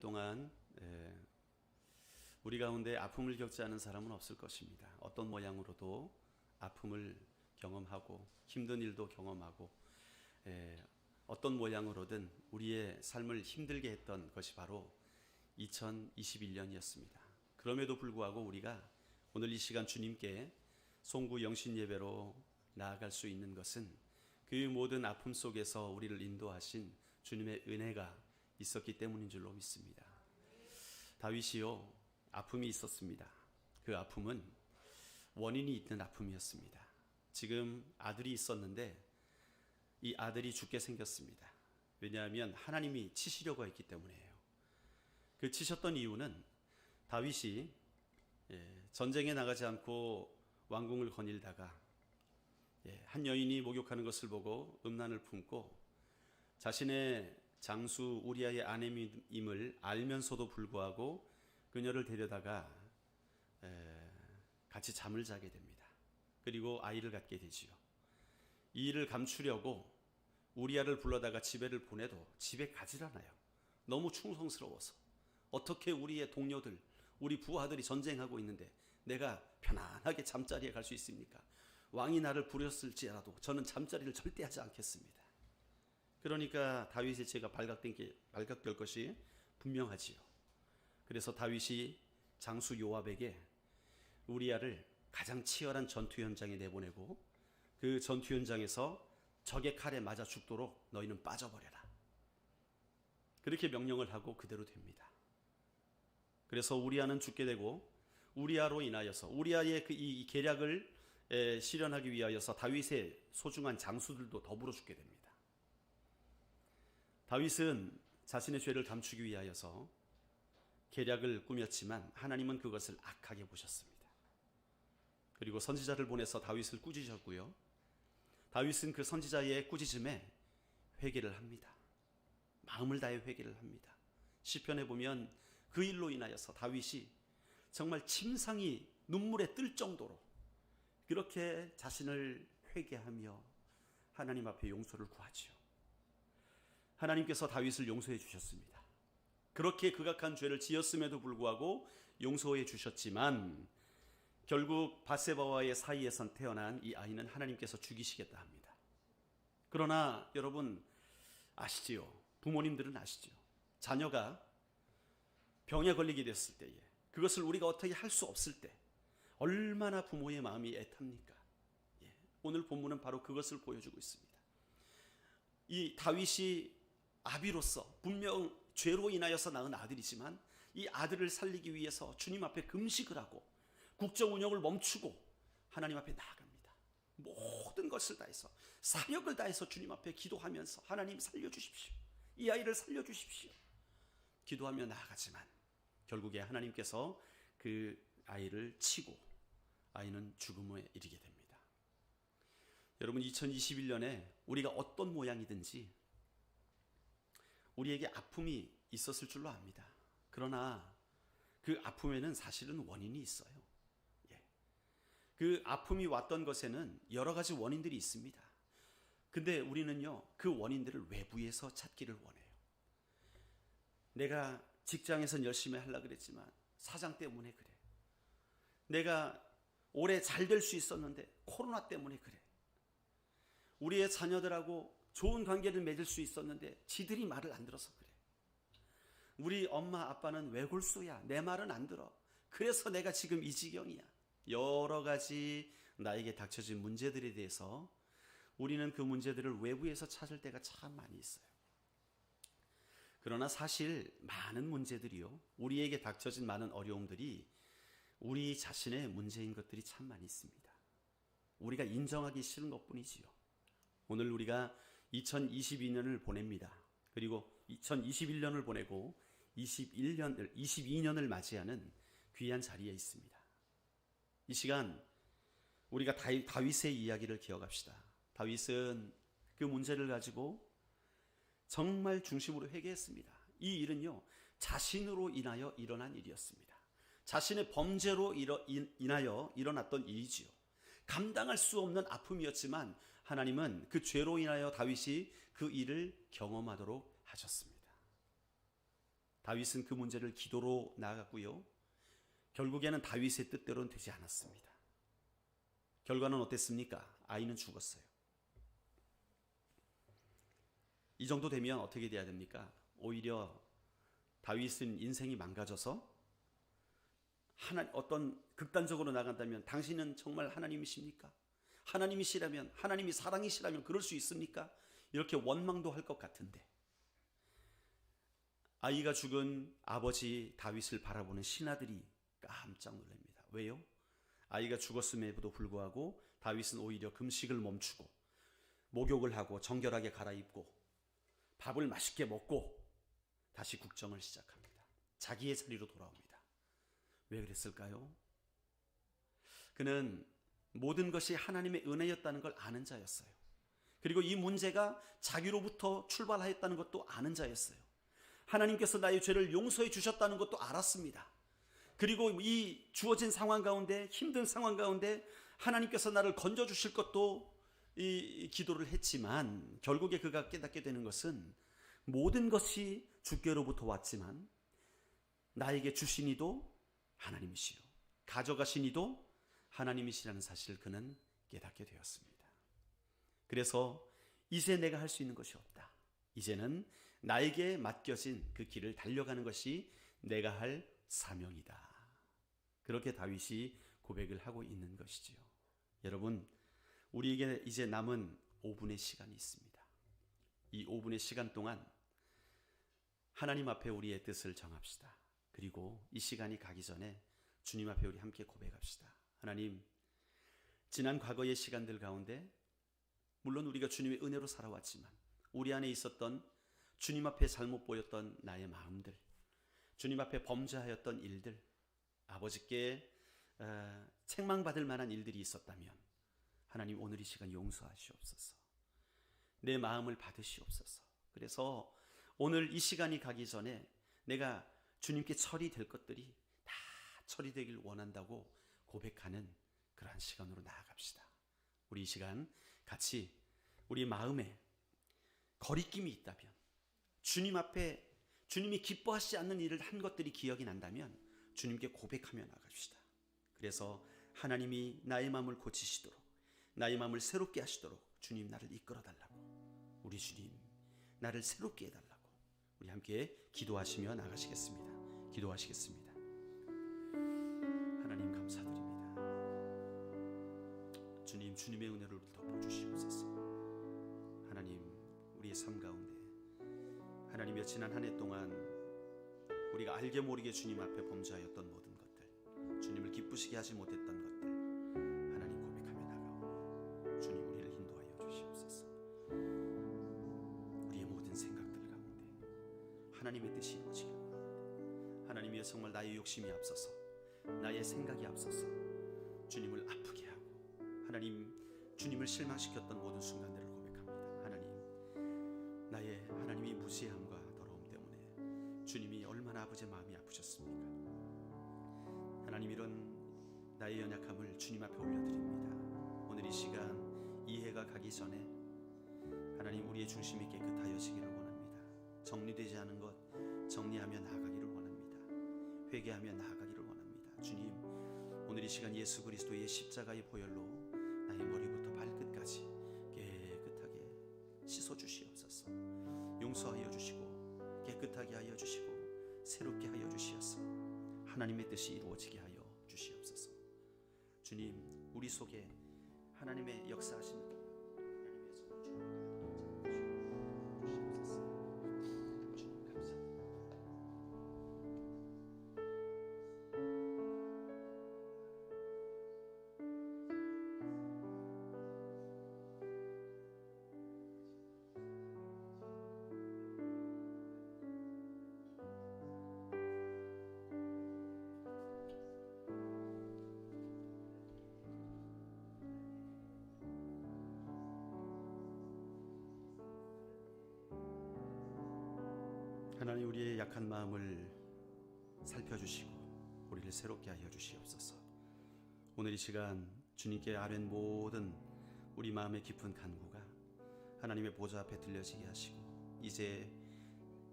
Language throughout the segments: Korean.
동안 우리 가운데 아픔을 겪지 않은 사람은 없을 것입니다. 어떤 모양으로도 아픔을 경험하고 힘든 일도 경험하고 어떤 모양으로든 우리의 삶을 힘들게 했던 것이 바로 2021년이었습니다. 그럼에도 불구하고 우리가 오늘 이 시간 주님께 송구 영신 예배로 나아갈 수 있는 것은 그 모든 아픔 속에서 우리를 인도하신 주님의 은혜가 있었기 때문인 줄로 믿습니다. 다윗이요, 아픔이 있었습니다. 그 아픔은 원인이 있는 아픔이었습니다. 지금 아들이 있었는데 이 아들이 죽게 생겼습니다. 왜냐하면 하나님이 치시려고 했기 때문이에요. 그 치셨던 이유는 다윗이 전쟁에 나가지 않고 왕궁을 거닐다가 한 여인이 목욕하는 것을 보고 음란을 품고 자신의 장수 우리아의 아내임을 알면서도 불구하고 그녀를 데려다가 같이 잠을 자게 됩니다. 그리고 아이를 갖게 되지요. 이 일을 감추려고 우리아를 불러다가 집에를 보내도 집에 가질 않아요. 너무 충성스러워서. 어떻게 우리의 동료들, 우리 부하들이 전쟁하고 있는데 내가 편안하게 잠자리에 갈 수 있습니까? 왕이 나를 부렸을지라도 저는 잠자리를 절대 하지 않겠습니다. 그러니까 다윗의 죄가 발각될 것이 분명하지요. 그래서 다윗이 장수 요압에게 우리아를 가장 치열한 전투 현장에 내보내고 그 전투 현장에서 적의 칼에 맞아 죽도록 너희는 빠져버려라. 그렇게 명령을 하고 그대로 됩니다. 그래서 우리아는 죽게 되고 우리아로 인하여서 우리아의 이 계략을 실현하기 위하여서 다윗의 소중한 장수들도 더불어 죽게 됩니다. 다윗은 자신의 죄를 감추기 위하여서 계략을 꾸몄지만 하나님은 그것을 악하게 보셨습니다. 그리고 선지자를 보내서 다윗을 꾸짖으셨고요. 다윗은 그 선지자의 꾸짖음에 회개를 합니다. 마음을 다해 회개를 합니다. 시편에 보면 그 일로 인하여서 다윗이 정말 침상이 눈물에 뜰 정도로 그렇게 자신을 회개하며 하나님 앞에 용서를 구하지요. 하나님께서 다윗을 용서해 주셨습니다. 그렇게 극악한 죄를 지었음에도 불구하고 용서해 주셨지만 결국 밧세바와의 사이에선 태어난 이 아이는 하나님께서 죽이시겠다 합니다. 그러나 여러분 아시지요? 부모님들은 아시죠? 자녀가 병에 걸리게 됐을 때에 그것을 우리가 어떻게 할 수 없을 때 얼마나 부모의 마음이 애탑니까? 오늘 본문은 바로 그것을 보여주고 있습니다. 이 다윗이 아비로서 분명 죄로 인하여서 낳은 아들이지만 이 아들을 살리기 위해서 주님 앞에 금식을 하고 국정 운영을 멈추고 하나님 앞에 나아갑니다. 모든 것을 다해서 사력을 다해서 주님 앞에 기도하면서 하나님 살려주십시오. 이 아이를 살려주십시오. 기도하며 나아가지만 결국에 하나님께서 그 아이를 치고 아이는 죽음에 이르게 됩니다. 여러분 2021년에 우리가 어떤 모양이든지 우리에게 아픔이 있었을 줄로 압니다. 그러나 그 아픔에는 사실은 원인이 있어요. 그 아픔이 왔던 것에는 여러 가지 원인들이 있습니다. 근데 우리는요, 그 원인들을 외부에서 찾기를 원해요. 내가 직장에선 열심히 하려고 그랬지만 사장 때문에 그래. 내가 올해 잘 될 수 있었는데 코로나 때문에 그래. 우리의 자녀들하고 좋은 관계를 맺을 수 있었는데 지들이 말을 안 들어서 그래. 우리 엄마 아빠는 외골수야. 내 말은 안 들어. 그래서 내가 지금 이 지경이야. 여러 가지 나에게 닥쳐진 문제들에 대해서 우리는 그 문제들을 외부에서 찾을 때가 참 많이 있어요. 그러나 사실 많은 문제들이요, 우리에게 닥쳐진 많은 어려움들이 우리 자신의 문제인 것들이 참 많이 있습니다. 우리가 인정하기 싫은 것뿐이지요. 오늘 우리가 2022년을 보냅니다. 그리고 2021년을 보내고 22년을 맞이하는 귀한 자리에 있습니다. 이 시간 우리가 다윗의 이야기를 기억합시다. 다윗은 그 문제를 가지고 정말 중심으로 회개했습니다. 이 일은요, 자신으로 인하여 일어난 일이었습니다. 자신의 범죄로 인하여 일어났던 일이지요. 감당할 수 없는 아픔이었지만 하나님은 그 죄로 인하여 다윗이 그 일을 경험하도록 하셨습니다. 다윗은 그 문제를 기도로 나아갔고요. 결국에는 다윗의 뜻대로는 되지 않았습니다. 결과는 어땠습니까? 아이는 죽었어요. 이 정도 되면 어떻게 돼야 됩니까? 오히려 다윗은 인생이 망가져서 어떤 극단적으로 나간다면 당신은 정말 하나님이십니까? 하나님이시라면, 하나님이 사랑이시라면 그럴 수 있습니까? 이렇게 원망도 할 것 같은데 아이가 죽은 아버지 다윗을 바라보는 신하들이 깜짝 놀랍니다. 왜요? 아이가 죽었음에도 불구하고 다윗은 오히려 금식을 멈추고 목욕을 하고 정결하게 갈아입고 밥을 맛있게 먹고 다시 국정을 시작합니다. 자기의 자리로 돌아옵니다. 왜 그랬을까요? 그는 모든 것이 하나님의 은혜였다는 걸 아는 자였어요. 그리고 이 문제가 자기로부터 출발하였다는 것도 아는 자였어요. 하나님께서 나의 죄를 용서해 주셨다는 것도 알았습니다. 그리고 이 주어진 상황 가운데, 힘든 상황 가운데 하나님께서 나를 건져 주실 것도 이 기도를 했지만 결국에 그가 깨닫게 되는 것은 모든 것이 주께로부터 왔지만 나에게 주신 이도 하나님이시요 가져가신 이도 하나님이시라는 사실을 그는 깨닫게 되었습니다. 그래서 이제 내가 할 수 있는 것이 없다. 이제는 나에게 맡겨진 그 길을 달려가는 것이 내가 할 사명이다. 그렇게 다윗이 고백을 하고 있는 것이지요. 여러분, 우리에게 이제 남은 5분의 시간이 있습니다. 이 5분의 시간 동안 하나님 앞에 우리의 뜻을 정합시다. 그리고 이 시간이 가기 전에 주님 앞에 우리 함께 고백합시다. 하나님, 지난 과거의 시간들 가운데 물론 우리가 주님의 은혜로 살아왔지만 우리 안에 있었던 주님 앞에 잘못 보였던 나의 마음들, 주님 앞에 범죄하였던 일들, 아버지께 책망받을 만한 일들이 있었다면 하나님 오늘 이 시간 용서하시옵소서. 내 마음을 받으시옵소서. 그래서 오늘 이 시간이 가기 전에 내가 주님께 처리될 것들이 다 처리되길 원한다고 고백하는 그러한 시간으로 나아갑시다. 우리 이 시간 같이 우리 마음에 거리낌이 있다면, 주님 앞에 주님이 기뻐하시지 않는 일을 한 것들이 기억이 난다면 주님께 고백하며 나갑시다. 그래서 하나님이 나의 마음을 고치시도록, 나의 마음을 새롭게 하시도록 주님 나를 이끌어 달라고, 우리 주님 나를 새롭게 해달라고 우리 함께 기도하시며 나가시겠습니다. 기도하시겠습니다. 하나님 감사드립니다. 주님, 주님의 은혜를 덮어주시옵소서. 하나님, 우리의 삶 가운데 하나님의 지난 한 해 동안 우리가 알게 모르게 주님 앞에 범죄하였던 모든 것들, 주님을 기쁘시게 하지 못했던 것들 하나님 고백하며 나가오. 주님, 우리를 인도하여 주시옵소서. 우리의 모든 생각들 가운데 하나님의 뜻이 이루어지길 원합니다. 하나님이여, 정말 나의 욕심이 앞서서, 나의 생각이 앞서서 주님을 아프게 하고 하나님, 주님을 실망시켰던 모든 순간들을 고백합니다. 하나님, 나의 하나님이 무지함과 더러움 때문에 주님이 얼마나 아버지의 마음이 아프셨습니까? 하나님, 이런 나의 연약함을 주님 앞에 올려드립니다. 오늘 이 시간 이 해가 가기 전에 하나님, 우리의 중심이 깨끗하여지기를 원합니다. 정리되지 않은 것 정리하며 나아가기를 원합니다. 회개하며 나아가기를 원합니다. 주님, 오늘 이 시간 예수 그리스도의 십자가의 보혈로 나의 머리부터 발끝까지 깨끗하게 씻어주시옵소서. 용서하여 주시고 깨끗하게 하여 주시고 새롭게 하여 주시옵소서. 하나님의 뜻이 이루어지게 하여 주시옵소서. 주님, 우리 속에 하나님의 역사하시는 하나님의 손을 주시옵소서. 주님 감사합니다. 하나님, 우리의 약한 마음을 살펴주시고 우리를 새롭게 하여 주시옵소서. 오늘 이 시간 주님께 아뢰는 모든 우리 마음의 깊은 간구가 하나님의 보좌 앞에 들려지게 하시고 이제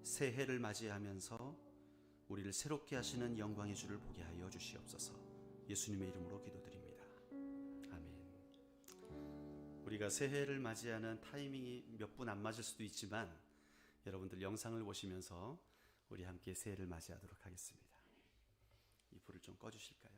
새해를 맞이하면서 우리를 새롭게 하시는 영광의 주를 보게 하여 주시옵소서. 예수님의 이름으로 기도드립니다. 아멘. 우리가 새해를 맞이하는 타이밍이 몇 분 안 맞을 수도 있지만 여러분들 영상을 보시면서 우리 함께 새해를 맞이하도록 하겠습니다. 이 불을 좀 꺼주실까요?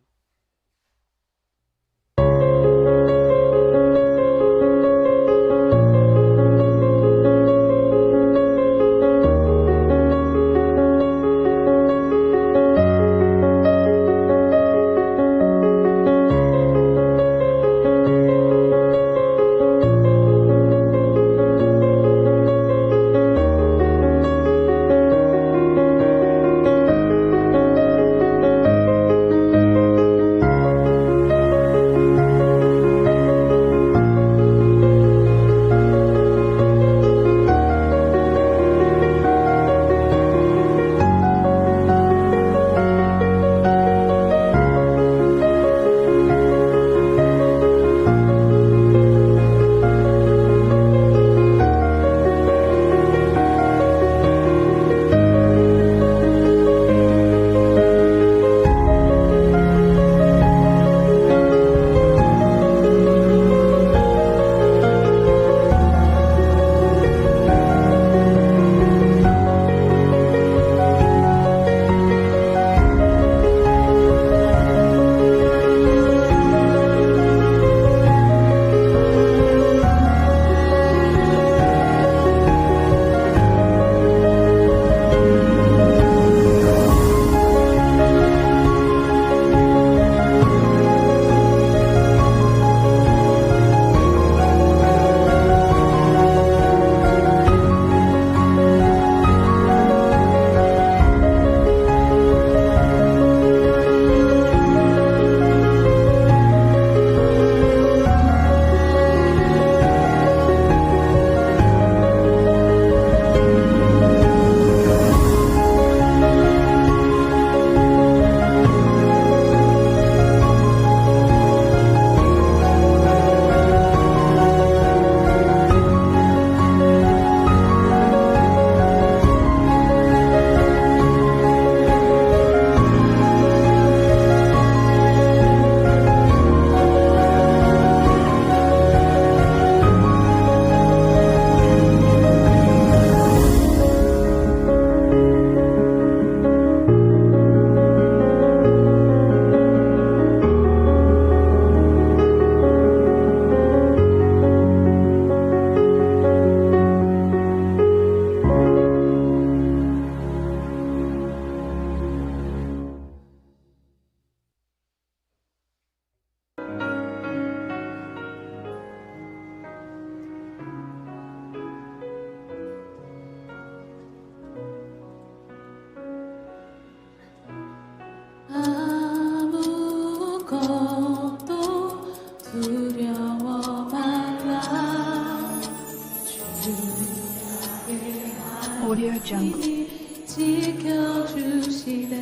Audio Jungle. 지켜주시네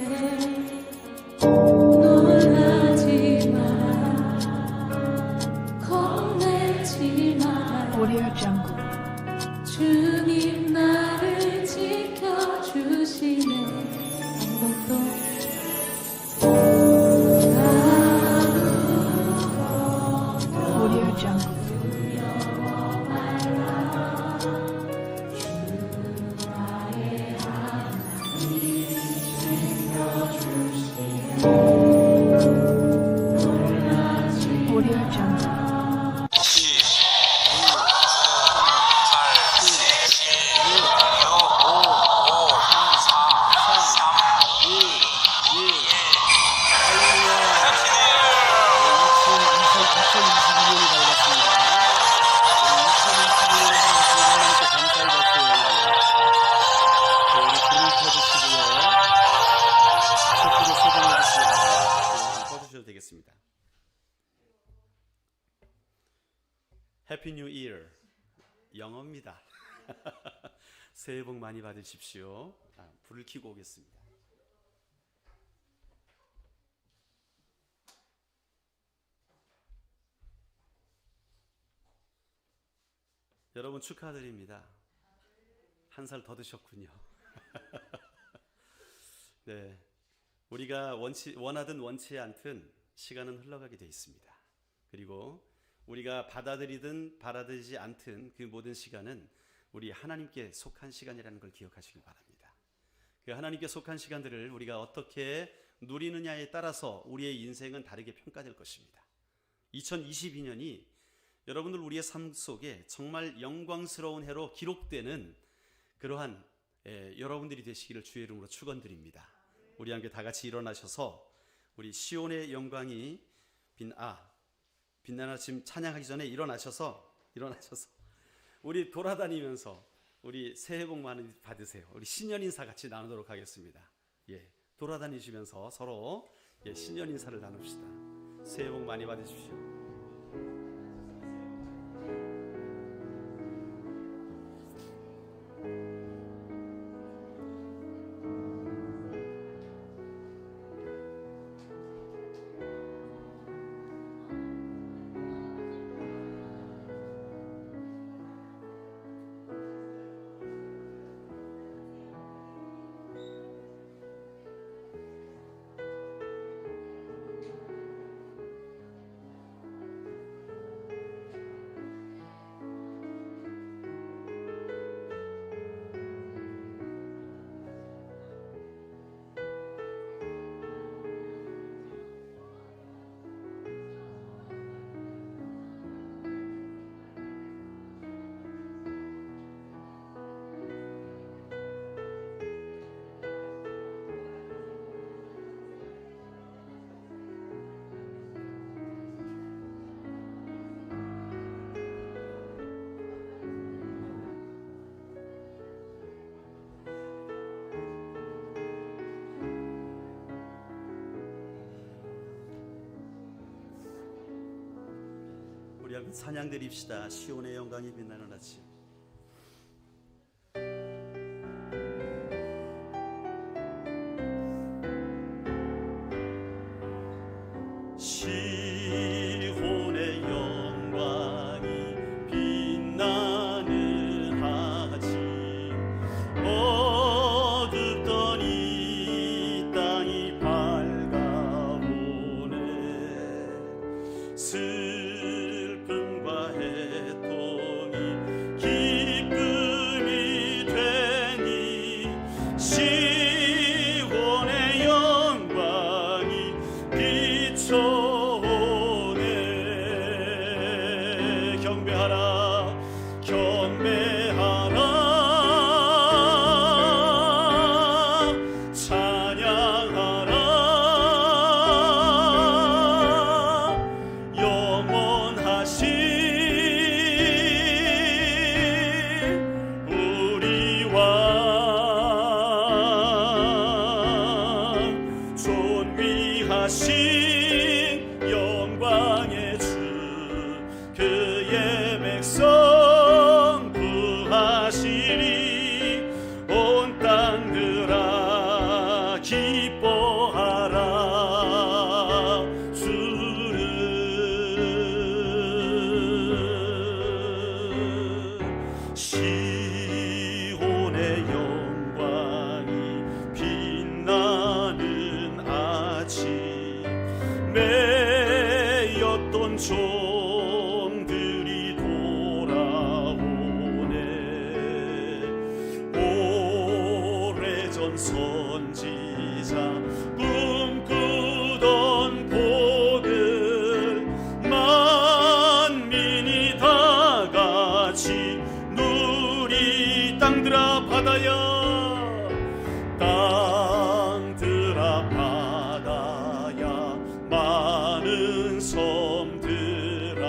놀라지 마라 겁내지 마라 Audio Jungle. 주님 나를 지켜주시네 아무것도 Audio Jungle. Audio Jungle. 2022년이 밝았습니다. 2022년을 하나님께 감사히 받으세요. 우리 불을 켜주시고요. 촛불을 세번해 주시고요. 꺼주셔도 되겠습니다. 해피 뉴 이어 영어입니다. 새해 복 많이 받으십시오. 불을 켜고 오겠습니다. 여러분 축하드립니다. 한 살 더 드셨군요. 네, 우리가 원하든 원치 않든 시간은 흘러가게 돼 있습니다. 그리고 우리가 받아들이든 받아들이지 않든 그 모든 시간은 우리 하나님께 속한 시간이라는 걸 기억하시길 바랍니다. 그 하나님께 속한 시간들을 우리가 어떻게 누리느냐에 따라서 우리의 인생은 다르게 평가될 것입니다. 2022년이 여러분들 우리의 삶 속에 정말 영광스러운 해로 기록되는 그러한 여러분들이 되시기를 주의 이름으로 축원드립니다. 우리 함께 다 같이 일어나셔서 우리 시온의 영광이 빛나는 아침 찬양하기 전에 일어나셔서 우리 돌아다니면서 우리 새해 복 많이 받으세요. 우리 신년 인사 같이 나누도록 하겠습니다. 돌아다니시면서 서로 신년 인사를 나눕시다. 새해 복 많이 받으십시오. 우리 함께 찬양 드립시다. 시온의 영광이 빛나는 아침. 시온의 영광이 빛나는 아침, 어둡던 이 땅이 밝아오네. 슬픔과 해통이 기쁨이 되니 시온의 영광이 비춰오네. 경배하라 경배하라 찬양하라 영원하신 우리 왕 존귀하신 영광의 주 그의 백성 구하시리. 온 땅들아 기뻐하라 주를. 시온의 영광이 빛나는 아침, 매였던 종들이 돌아오네. 오래전 선지자 꿈꾸던 복을 만민이 다 같이 누리. 땅들아 바다야 땅들아 바다야 많은 섬들아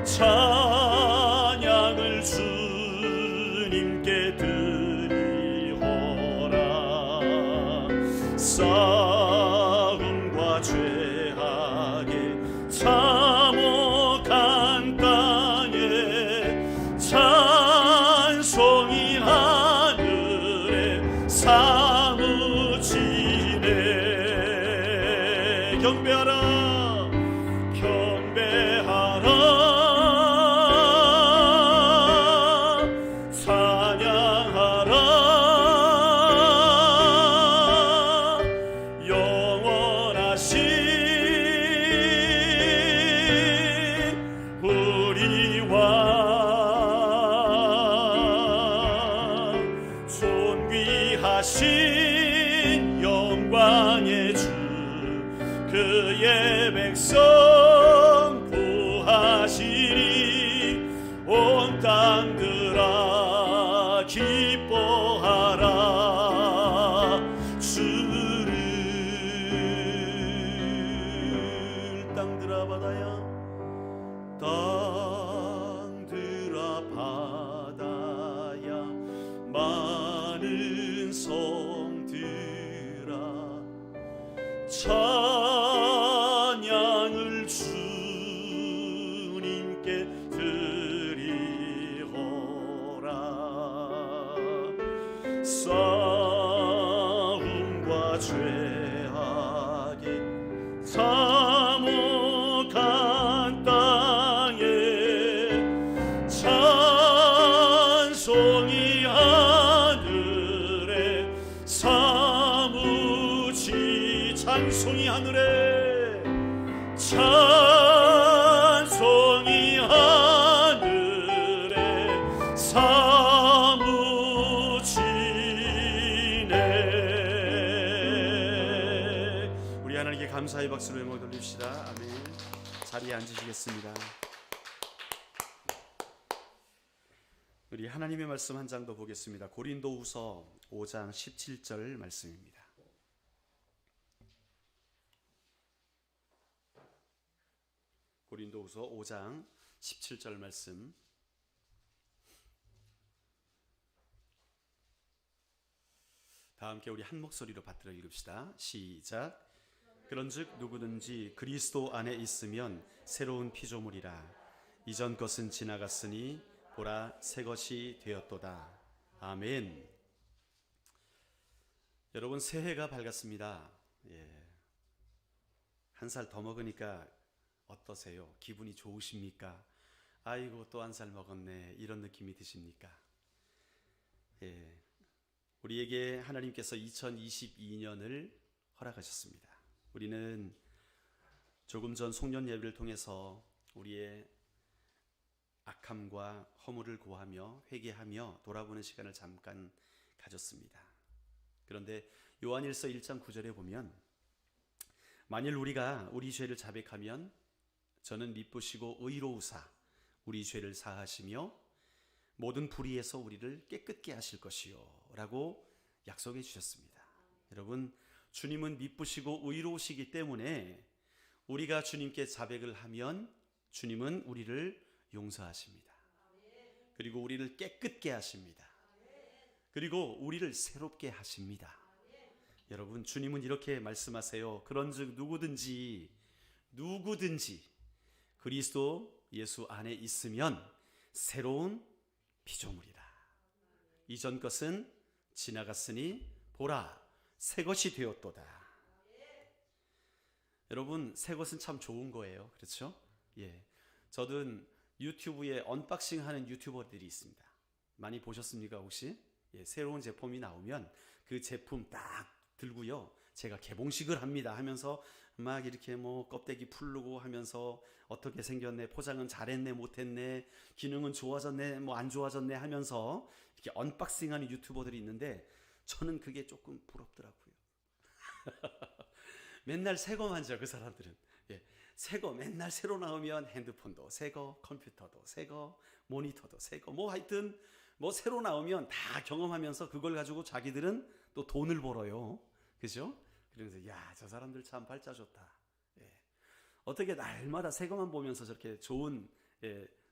찬양을 주님께 드리호라. 싸움과 죄악에 참혹한 땅에 찬송이 하늘에 사무치네. 경배하라 경배하라 찬양하라 주신 영광의 주 그의 백성 구하시리 온 땅들아 기뻐하라 주를 땅들아 바다야 땅들아 바다야 많은 성들아 찬양을 주님께 드리호라 싸움과 죄악에 참혹한 땅에 찬송이 하늘에 사무치 찬송이 하늘에 찬송이 하늘에 사무치네. 우리 하나님께 감사의 박수로 영광 돌립시다. 아멘. 자리에 앉으시겠습니다. 우리 하나님의 말씀 한 장 더 보겠습니다. 고린도후서 5장 17절 말씀입니다. 고린도후서 5장 17절 말씀. 다 함께 우리 한 목소리로 받들어 읽읍시다. 시작. 그런즉 누구든지 그리스도 안에 있으면 새로운 피조물이라 이전 것은 지나갔으니 보라 새 것이 되었도다. 아멘. 여러분 새해가 밝았습니다. 한 살 더 먹으니까 어떠세요? 기분이 좋으십니까? 아이고 또 한 살 먹었네 이런 느낌이 드십니까? 우리에게 하나님께서 2022년을 허락하셨습니다. 우리는 조금 전 송년 예배를 통해서 우리의 악함과 허물을 고하며 회개하며 돌아보는 시간을 잠깐 가졌습니다. 그런데 요한일서 1장 9절에 보면 만일 우리가 우리 죄를 자백하면 저는 미쁘시고 의로우사 우리 죄를 사하시며 모든 불의에서 우리를 깨끗게 하실 것이요 라고 약속해 주셨습니다. 여러분 주님은 미쁘시고 의로우시기 때문에 우리가 주님께 자백을 하면 주님은 우리를 용서하십니다. 그리고 우리를 깨끗게 하십니다. 그리고 우리를 새롭게 하십니다. 여러분 주님은 이렇게 말씀하세요. 그런즉 누구든지 그리스도 예수 안에 있으면 새로운 피조물이라. 이전 것은 지나갔으니 보라 새 것이 되었도다. 여러분 새 것은 참 좋은 거예요. 그렇죠? 저는 유튜브에 언박싱 하는 유튜버들이 있습니다. 많이 보셨습니까 혹시? 새로운 제품이 나오면 그 제품 딱 들고요 제가 개봉식을 합니다 하면서 막 이렇게 뭐 껍데기 풀르고 하면서 어떻게 생겼네, 포장은 잘했네 못했네, 기능은 좋아졌네 뭐 안 좋아졌네 하면서 이렇게 언박싱하는 유튜버들이 있는데 저는 그게 조금 부럽더라고요. 맨날 새거 만져 그 사람들은. 새거 맨날 새로 나오면 핸드폰도 새거, 컴퓨터도 새거, 모니터도 새거, 뭐 하여튼 뭐 새로 나오면 다 경험하면서 그걸 가지고 자기들은 또 돈을 벌어요. 그죠? 그러면서 야, 저 사람들 참 발자 좋다. 어떻게 날마다 새거만 보면서 저렇게 좋은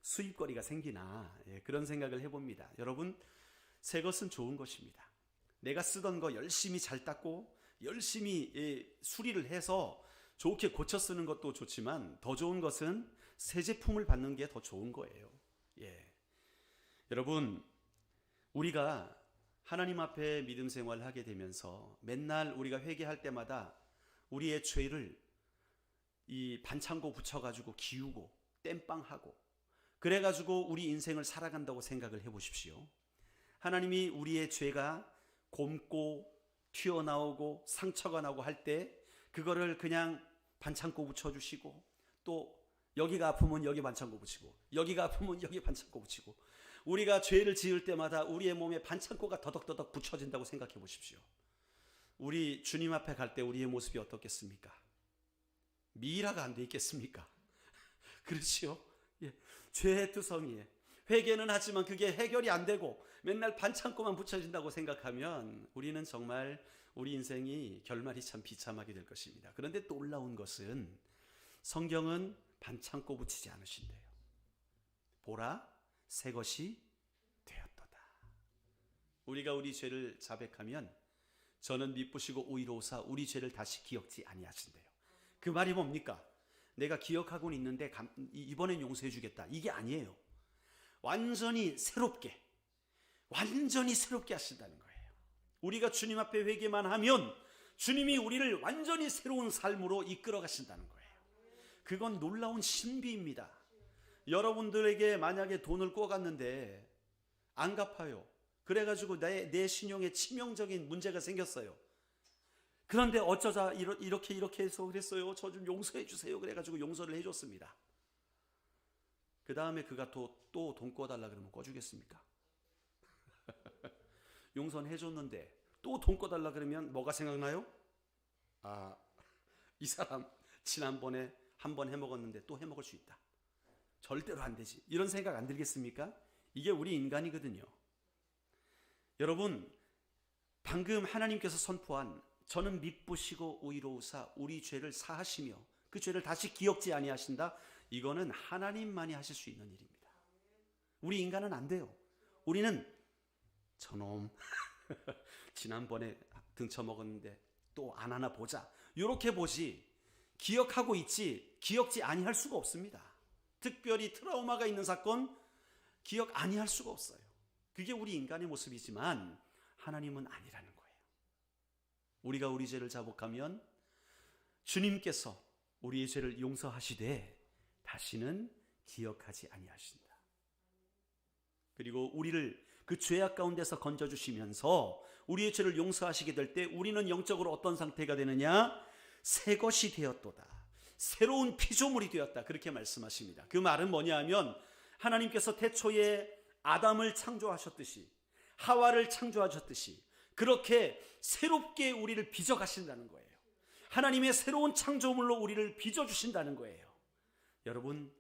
수입거리가 생기나 그런 생각을 해봅니다. 여러분 새 것은 좋은 것입니다. 내가 쓰던 거 열심히 잘 닦고 열심히 수리를 해서 좋게 고쳐 쓰는 것도 좋지만 더 좋은 것은 새 제품을 받는 게 더 좋은 거예요. 여러분 우리가 하나님 앞에 믿음 생활을 하게 되면서 맨날 우리가 회개할 때마다 우리의 죄를 이 반창고 붙여가지고 기우고 땜빵하고 그래가지고 우리 인생을 살아간다고 생각을 해보십시오. 하나님이 우리의 죄가 곪고 튀어나오고 상처가 나고 할 때 그거를 그냥 반창고 붙여주시고 또 여기가 아프면 여기 반창고 붙이고 여기가 아프면 여기 반창고 붙이고 우리가 죄를 지을 때마다 우리의 몸에 반창고가 더덕더덕 붙여진다고 생각해 보십시오. 우리 주님 앞에 갈 때 우리의 모습이 어떻겠습니까? 미라가 안 돼 있겠습니까? 그렇지요? 예. 죄의 투성이에 회개는 하지만 그게 해결이 안 되고 맨날 반창고만 붙여진다고 생각하면 우리는 정말 우리 인생이 결말이 참 비참하게 될 것입니다. 그런데 놀라운 것은 성경은 반창고 붙이지 않으신대요. 보라, 새 것이 되었도다. 우리가 우리 죄를 자백하면 저는 미쁘시고 오이로우사 우리 죄를 다시 기억지 아니하신대요. 그 말이 뭡니까? 내가 기억하고는 있는데 이번엔 용서해 주겠다. 이게 아니에요. 완전히 새롭게 하신다는 거예요. 우리가 주님 앞에 회개만 하면 주님이 우리를 완전히 새로운 삶으로 이끌어 가신다는 거예요. 그건 놀라운 신비입니다. 여러분들에게 만약에 돈을 꿔갔는데 안 갚아요. 그래가지고 내 신용에 치명적인 문제가 생겼어요. 그런데 어쩌자 이렇게 해서 그랬어요. 저 좀 용서해 주세요. 그래가지고 용서를 해줬습니다. 그 다음에 그가 또 돈 꿔달라 그러면 꿔주겠습니까? 용서는 해줬는데 또 돈 꿔달라 그러면 뭐가 생각나요? 이 사람 지난번에 한 번 해먹었는데 또 해먹을 수 있다. 절대로 안 되지. 이런 생각 안 들겠습니까? 이게 우리 인간이거든요. 여러분, 방금 하나님께서 선포한 저는 미쁘시고 오이로우사 우리 죄를 사하시며 그 죄를 다시 기억지 아니하신다. 이거는 하나님만이 하실 수 있는 일입니다. 우리 인간은 안 돼요. 우리는 저놈 지난번에 등쳐먹었는데 또 안 하나 보자. 이렇게 보지 기억하고 있지 기억지 아니할 수가 없습니다. 특별히 트라우마가 있는 사건 기억 아니할 수가 없어요. 그게 우리 인간의 모습이지만 하나님은 아니라는 거예요. 우리가 우리 죄를 자복하면 주님께서 우리의 죄를 용서하시되 다시는 기억하지 아니하신다. 그리고 우리를 그 죄악 가운데서 건져주시면서 우리의 죄를 용서하시게 될 때 우리는 영적으로 어떤 상태가 되느냐? 새 것이 되었도다. 새로운 피조물이 되었다. 그렇게 말씀하십니다. 그 말은 뭐냐 하면 하나님께서 태초에 아담을 창조하셨듯이 하와를 창조하셨듯이 그렇게 새롭게 우리를 빚어가신다는 거예요. 하나님의 새로운 창조물로 우리를 빚어주신다는 거예요. 여러분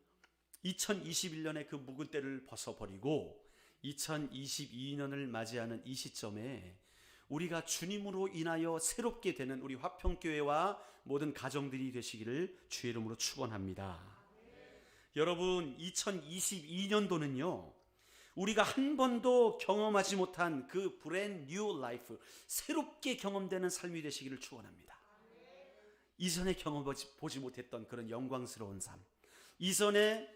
2021년의 그 묵은 때를 벗어버리고 2022년을 맞이하는 이 시점에 우리가 주님으로 인하여 새롭게 되는 우리 화평교회와 모든 가정들이 되시기를 주의 이름으로 축원합니다. 여러분 2022년도는요 우리가 한 번도 경험하지 못한 그 브랜드 뉴 라이프 새롭게 경험되는 삶이 되시기를 축원합니다. 이전에 경험하지 못했던 그런 영광스러운 삶, 이전에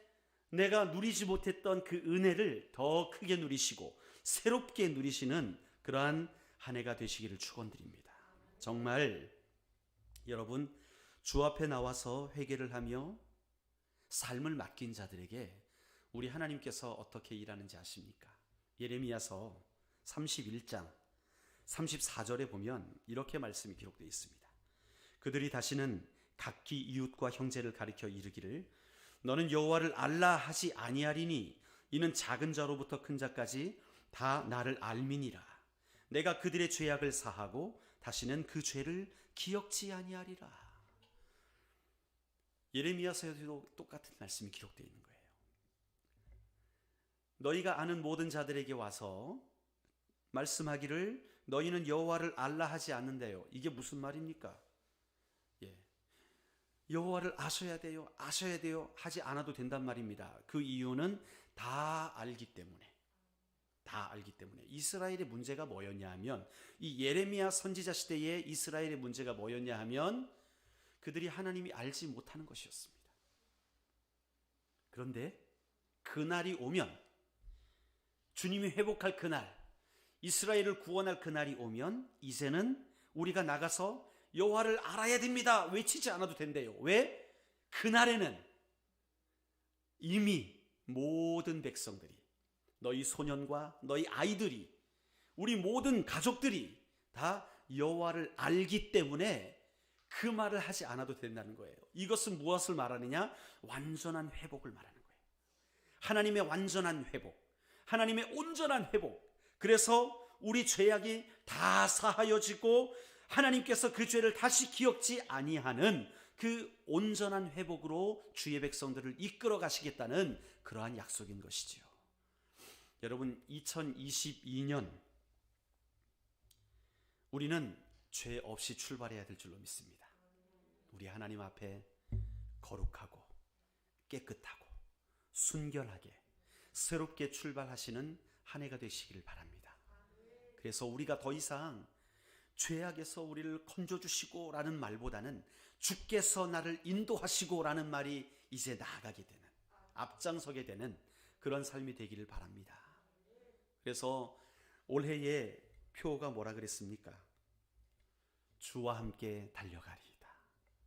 내가 누리지 못했던 그 은혜를 더 크게 누리시고 새롭게 누리시는 그러한 한 해가 되시기를 축원드립니다. 정말 여러분 주 앞에 나와서 회개를 하며 삶을 맡긴 자들에게 우리 하나님께서 어떻게 일하는지 아십니까? 예레미야서 31장 34절에 보면 이렇게 말씀이 기록되어 있습니다. 그들이 다시는 각기 이웃과 형제를 가리켜 이르기를 너는 여호와를 알라 하지 아니하리니 이는 작은 자로부터 큰 자까지 다 나를 알미니라. 내가 그들의 죄악을 사하고 다시는 그 죄를 기억지 아니하리라. 예레미야서에도 똑같은 말씀이 기록되어 있는 거예요. 너희가 아는 모든 자들에게 와서 말씀하기를 너희는 여호와를 알라 하지 않는데요. 이게 무슨 말입니까? 여호와를 아셔야 돼요 하지 않아도 된단 말입니다. 그 이유는 다 알기 때문에 이스라엘의 문제가 뭐였냐 하면 이 예레미야 선지자 시대의 이스라엘의 문제가 뭐였냐 하면 그들이 하나님이 알지 못하는 것이었습니다. 그런데 그날이 오면 주님이 회복할 그날, 이스라엘을 구원할 그날이 오면 이제는 우리가 나가서 여호와를 알아야 됩니다. 외치지 않아도 된대요. 왜? 그날에는 이미 모든 백성들이 너희 소년과 너희 아이들이 우리 모든 가족들이 다 여호와를 알기 때문에 그 말을 하지 않아도 된다는 거예요. 이것은 무엇을 말하느냐? 완전한 회복을 말하는 거예요. 하나님의 완전한 회복, 하나님의 온전한 회복. 그래서 우리 죄악이 다 사하여지고 하나님께서 그 죄를 다시 기억지 아니하는 그 온전한 회복으로 주의 백성들을 이끌어 가시겠다는 그러한 약속인 것이지요. 여러분, 2022년 우리는 죄 없이 출발해야 될 줄로 믿습니다. 우리 하나님 앞에 거룩하고 깨끗하고 순결하게 새롭게 출발하시는 한 해가 되시기를 바랍니다. 그래서 우리가 더 이상 죄악에서 우리를 건져주시고 라는 말보다는 주께서 나를 인도하시고 라는 말이 이제 나아가게 되는, 앞장서게 되는 그런 삶이 되기를 바랍니다. 그래서 올해의 표가 뭐라 그랬습니까? 주와 함께 달려가리이다.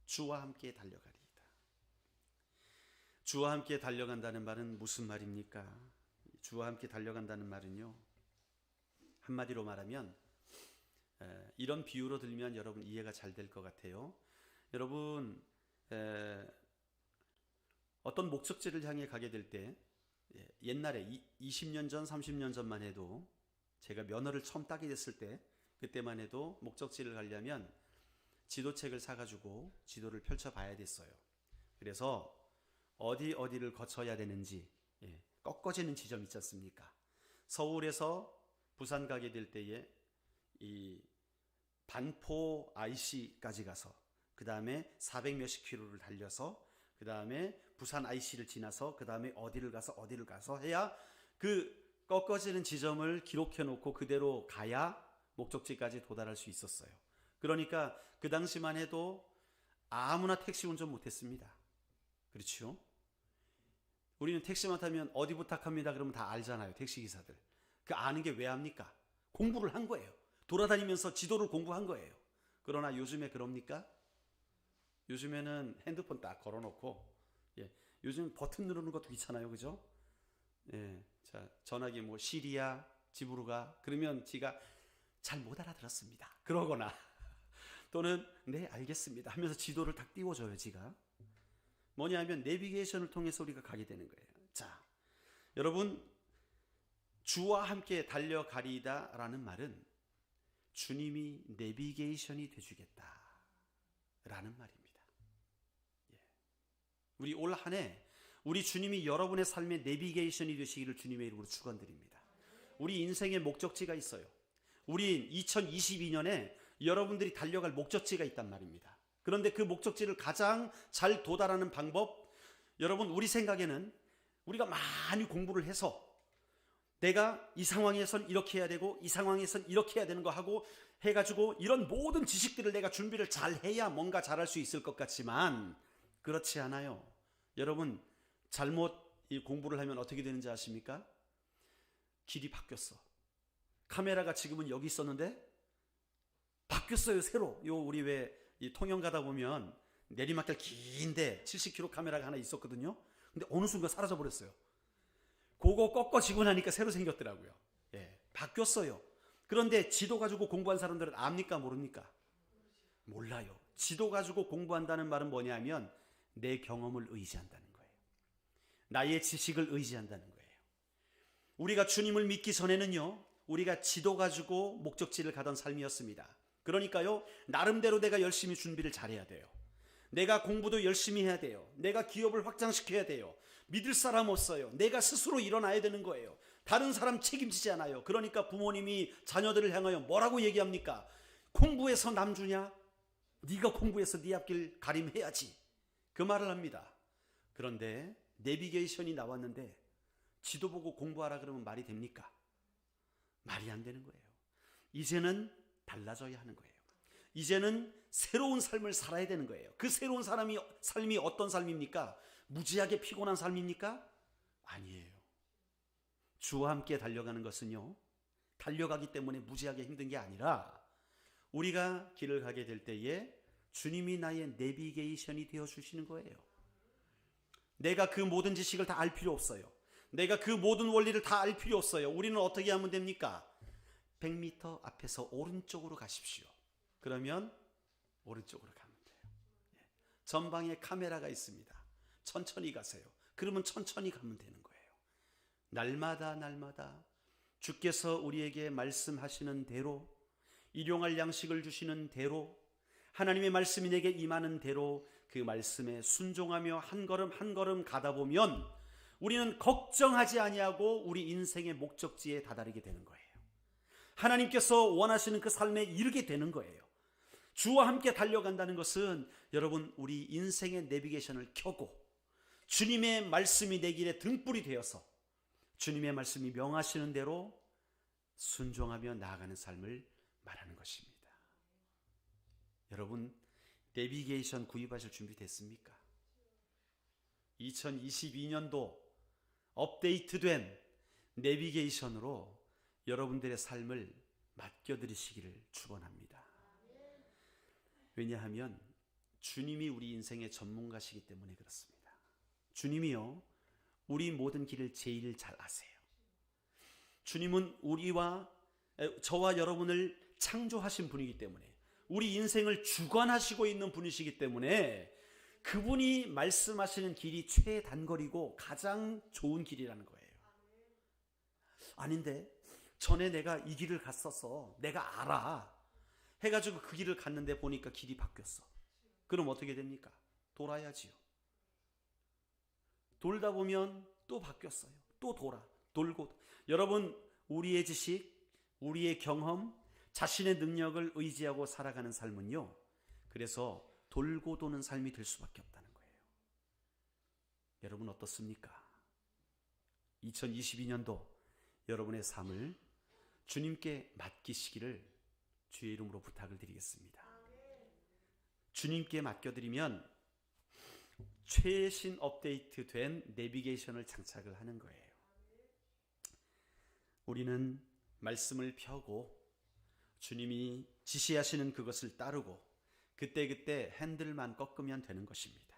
주와 함께 달려가리이다. 주와 함께 달려간다는 말은 무슨 말입니까? 주와 함께 달려간다는 말은요, 한마디로 말하면 이런 비유로 들면 여러분 이해가 잘 될 것 같아요. 여러분, 어떤 목적지를 향해 가게 될 때, 옛날에 20년 전 30년 전만 해도 제가 면허를 처음 따게 됐을 때, 그때만 해도 목적지를 가려면 지도책을 사가지고 지도를 펼쳐봐야 됐어요. 그래서 어디를 거쳐야 되는지, 꺾어지는 지점 있지 않습니까? 서울에서 부산 가게 될 때에 이 반포 IC까지 가서 그 다음에 400 몇십 킬로를 달려서 그 다음에 부산 IC를 지나서 그 다음에 어디를 가서 해야 그 꺾어지는 지점을 기록해 놓고 그대로 가야 목적지까지 도달할 수 있었어요. 그러니까 그 당시만 해도 아무나 택시 운전 못했습니다. 그렇죠? 우리는 택시만 타면 어디 부탁합니다 그러면 다 알잖아요. 택시기사들. 그 아는 게 왜 합니까? 공부를 한 거예요. 돌아다니면서 지도를 공부한 거예요. 그러나 요즘에 그럽니까? 요즘에는 핸드폰 딱 걸어놓고, 요즘 버튼 누르는 것도 귀찮아요. 그죠? 자, 전화기 뭐 시리아 집으로 가 그러면 지가 잘 못 알아들었습니다 그러거나 또는 네 알겠습니다 하면서 지도를 딱 띄워줘요. 지가 뭐냐 하면 내비게이션을 통해서 우리가 가게 되는 거예요. 자, 여러분, 주와 함께 달려가리이다 라는 말은 주님이 내비게이션이 되주겠다 라는 말입니다. 우리 올 한 해 우리 주님이 여러분의 삶의 내비게이션이 되시기를 주님의 이름으로 축원드립니다. 우리 인생의 목적지가 있어요. 우리 2022년에 여러분들이 달려갈 목적지가 있단 말입니다. 그런데 그 목적지를 가장 잘 도달하는 방법, 여러분, 우리 생각에는 우리가 많이 공부를 해서 내가 이 상황에선 이렇게 해야 되고 이 상황에선 이렇게 해야 되는 거 하고 해가지고 이런 모든 지식들을 내가 준비를 잘 해야 뭔가 잘할 수 있을 것 같지만 그렇지 않아요. 여러분, 잘못 이 공부를 하면 어떻게 되는지 아십니까? 길이 바뀌었어. 카메라가 지금은 여기 있었는데 바뀌었어요. 새로. 우리 왜 이 통영 가다 보면 내리막길 긴데 70km 카메라가 하나 있었거든요. 근데 어느 순간 사라져 버렸어요. 그거 꺾어지고 나니까 새로 생겼더라고요. 바뀌었어요. 그런데 지도 가지고 공부한 사람들은 압니까 모릅니까? 몰라요. 지도 가지고 공부한다는 말은 뭐냐면 내 경험을 의지한다는 거예요. 나의 지식을 의지한다는 거예요. 우리가 주님을 믿기 전에는요, 우리가 지도 가지고 목적지를 가던 삶이었습니다. 그러니까요, 나름대로 내가 열심히 준비를 잘해야 돼요. 내가 공부도 열심히 해야 돼요. 내가 기업을 확장시켜야 돼요. 믿을 사람 없어요. 내가 스스로 일어나야 되는 거예요. 다른 사람 책임지지 않아요. 그러니까 부모님이 자녀들을 향하여 뭐라고 얘기합니까? 공부해서 남 주냐? 네가 공부해서 네 앞길 가림해야지. 그 말을 합니다. 그런데 내비게이션이 나왔는데 지도 보고 공부하라 그러면 말이 됩니까? 말이 안 되는 거예요. 이제는 달라져야 하는 거예요. 이제는 새로운 삶을 살아야 되는 거예요. 그 새로운 삶이 어떤 삶입니까? 무지하게 피곤한 삶입니까? 아니에요. 주와 함께 달려가는 것은요, 달려가기 때문에 무지하게 힘든 게 아니라 우리가 길을 가게 될 때에 주님이 나의 내비게이션이 되어 주시는 거예요. 내가 그 모든 지식을 다 알 필요 없어요. 내가 그 모든 원리를 다 알 필요 없어요. 우리는 어떻게 하면 됩니까? 100m 앞에서 오른쪽으로 가십시오. 그러면 오른쪽으로 가면 돼요. 전방에 카메라가 있습니다. 천천히 가세요. 그러면 천천히 가면 되는 거예요. 날마다 주께서 우리에게 말씀하시는 대로 일용할 양식을 주시는 대로, 하나님의 말씀이 내게 임하는 대로 그 말씀에 순종하며 한 걸음 한 걸음 가다 보면 우리는 걱정하지 아니하고 우리 인생의 목적지에 다다르게 되는 거예요. 하나님께서 원하시는 그 삶에 이르게 되는 거예요. 주와 함께 달려간다는 것은 여러분, 우리 인생의 내비게이션을 켜고 주님의 말씀이 내 길에 등불이 되어서 주님의 말씀이 명하시는 대로 순종하며 나아가는 삶을 말하는 것입니다. 여러분, 내비게이션 구입하실 준비 됐습니까? 2022년도 업데이트된 내비게이션으로 여러분들의 삶을 맡겨드리시기를 축원합니다. 왜냐하면 주님이 우리 인생의 전문가시기 때문에 그렇습니다. 주님이요, 우리 모든 길을 제일 잘 아세요. 주님은 저와 여러분을 창조하신 분이기 때문에, 우리 인생을 주관하시고 있는 분이시기 때문에 그분이 말씀하시는 길이 최단거리고 가장 좋은 길이라는 거예요. 아닌데 전에 내가 이 길을 갔었어, 내가 알아 해가지고 그 길을 갔는데 보니까 길이 바뀌었어. 그럼 어떻게 됩니까? 돌아야지요. 돌다 보면 또 바뀌었어요. 또 돌고. 여러분, 우리의 지식, 우리의 경험, 자신의 능력을 의지하고 살아가는 삶은요, 그래서 돌고 도는 삶이 될 수밖에 없다는 거예요. 여러분 어떻습니까? 2022년도 여러분의 삶을 주님께 맡기시기를 주의 이름으로 부탁을 드리겠습니다. 주님께 맡겨드리면 최신 업데이트된 내비게이션을 장착을 하는 거예요. 우리는 말씀을 펴고 주님이 지시하시는 그것을 따르고 그때그때 핸들만 꺾으면 되는 것입니다.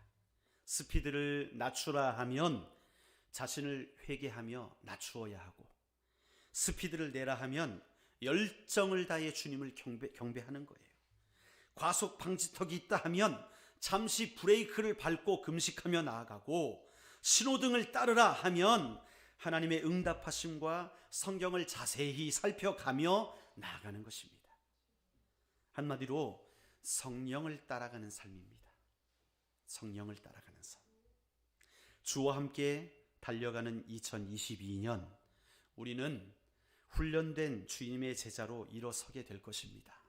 스피드를 낮추라 하면 자신을 회개하며 낮추어야 하고, 스피드를 내라 하면 열정을 다해 주님을 경배하는 거예요. 과속 방지턱이 있다 하면 잠시 브레이크를 밟고 금식하며 나아가고, 신호등을 따르라 하면 하나님의 응답하심과 성경을 자세히 살펴가며 나아가는 것입니다. 한마디로 성령을 따라가는 삶입니다. 성령을 따라가는 삶. 주와 함께 달려가는 2022년, 우리는 훈련된 주님의 제자로 일어서게 될 것입니다.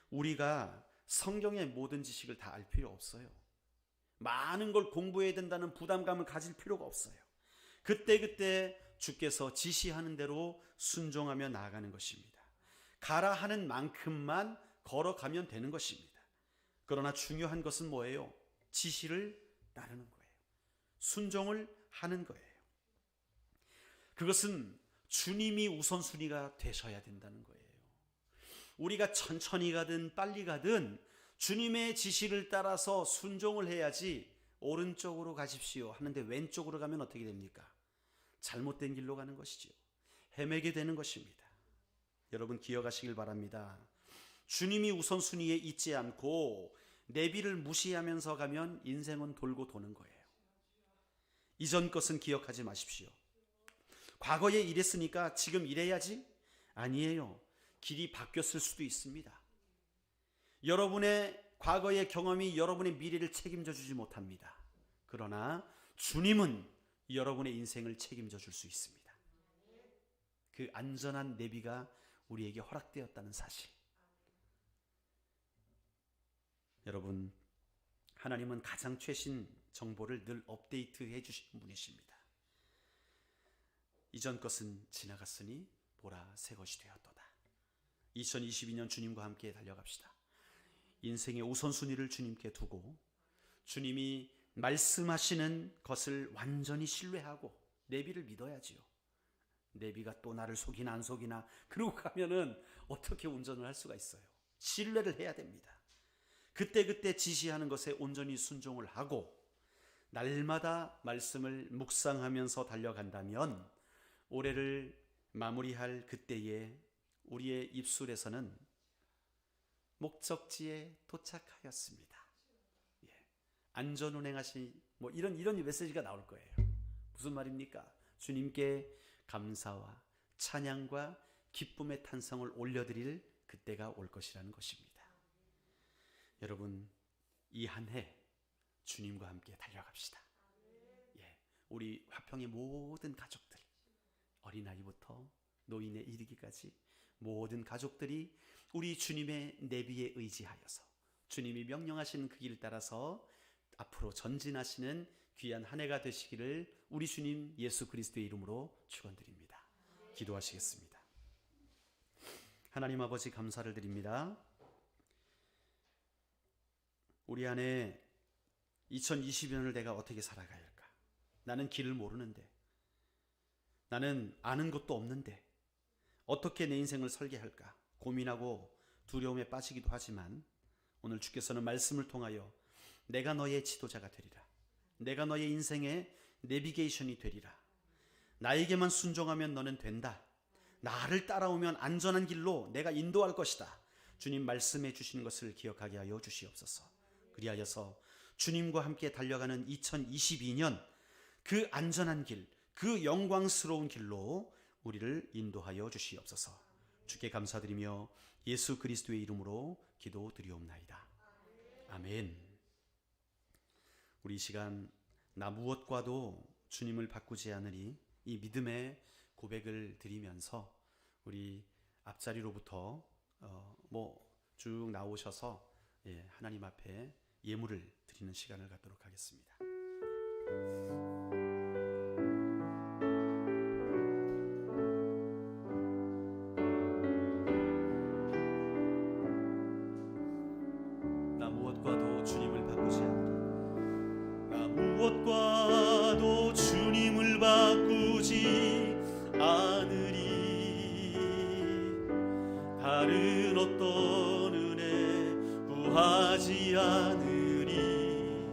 우리가 성경의 모든 지식을 다 알 필요 없어요. 많은 걸 공부해야 된다는 부담감을 가질 필요가 없어요. 그때그때 주께서 지시하는 대로 순종하며 나아가는 것입니다. 가라 하는 만큼만 걸어가면 되는 것입니다. 그러나 중요한 것은 뭐예요? 지시를 따르는 거예요. 순종을 하는 거예요. 그것은 주님이 우선순위가 되셔야 된다는 거예요. 우리가 천천히 가든 빨리 가든 주님의 지시를 따라서 순종을 해야지, 오른쪽으로 가십시오 하는데 왼쪽으로 가면 어떻게 됩니까? 잘못된 길로 가는 것이죠. 헤매게 되는 것입니다. 여러분 기억하시길 바랍니다. 주님이 우선순위에 있지 않고 내비를 무시하면서 가면 인생은 돌고 도는 거예요. 이전 것은 기억하지 마십시오. 과거에 이랬으니까 지금 이래야지? 아니에요. 길이 바뀌었을 수도 있습니다. 여러분의 과거의 경험이 여러분의 미래를 책임져 주지 못합니다. 그러나 주님은 여러분의 인생을 책임져 줄 수 있습니다. 그 안전한 내비가 우리에게 허락되었다는 사실. 여러분, 하나님은 가장 최신 정보를 늘 업데이트해 주시는 분이십니다. 이전 것은 지나갔으니 보라 새 것이 되었도다. 2022년 주님과 함께 달려갑시다. 인생의 우선순위를 주님께 두고 주님이 말씀하시는 것을 완전히 신뢰하고 내비를 믿어야지요. 내비가 또 나를 속이나 안 속이나 그러고 가면은 어떻게 운전을 할 수가 있어요? 신뢰를 해야 됩니다. 그때그때 지시하는 것에 온전히 순종을 하고 날마다 말씀을 묵상하면서 달려간다면 올해를 마무리할 그때에 우리의 입술에서는 목적지에 도착하였습니다. 안전 운행하시 이런 메시지가 나올 거예요. 무슨 말입니까? 주님께 감사와 찬양과 기쁨의 탄성을 올려드릴 그때가 올 것이라는 것입니다. 여러분, 이 한 해 주님과 함께 달려갑시다. 예, 우리 화평의 모든 가족들, 어린아이부터 노인에 이르기까지 모든 가족들이 우리 주님의 내비에 의지하여서 주님이 명령하신 그 길 따라서 앞으로 전진하시는 귀한 한 해가 되시기를 우리 주님 예수 그리스도의 이름으로 축원드립니다. 기도하시겠습니다. 하나님 아버지, 감사를 드립니다. 우리 안에 2020년을 내가 어떻게 살아가야 할까? 나는 길을 모르는데, 나는 아는 것도 없는데 어떻게 내 인생을 설계할까 고민하고 두려움에 빠지기도 하지만, 오늘 주께서는 말씀을 통하여 내가 너의 지도자가 되리라, 내가 너의 인생의 내비게이션이 되리라, 나에게만 순종하면 너는 된다, 나를 따라오면 안전한 길로 내가 인도할 것이다, 주님 말씀해 주시는 것을 기억하게 하여 주시옵소서. 그리하여서 주님과 함께 달려가는 2022년 그 안전한 길, 그 영광스러운 길로 우리를 인도하여 주시옵소서. 주께 감사드리며 예수 그리스도의 이름으로 기도드리옵나이다. 아멘. 우리 이 시간 나 무엇과도 주님을 바꾸지 않으리, 이 믿음의 고백을 드리면서 우리 앞자리로부터 쭉 나오셔서 하나님 앞에 예물을 드리는 시간을 갖도록 하겠습니다. 나 무엇과도 주님을 바꾸지 않으리, 나 무엇과도 주님을 바꾸지 않으리, 다른 어떤 은혜 구하지 않으리,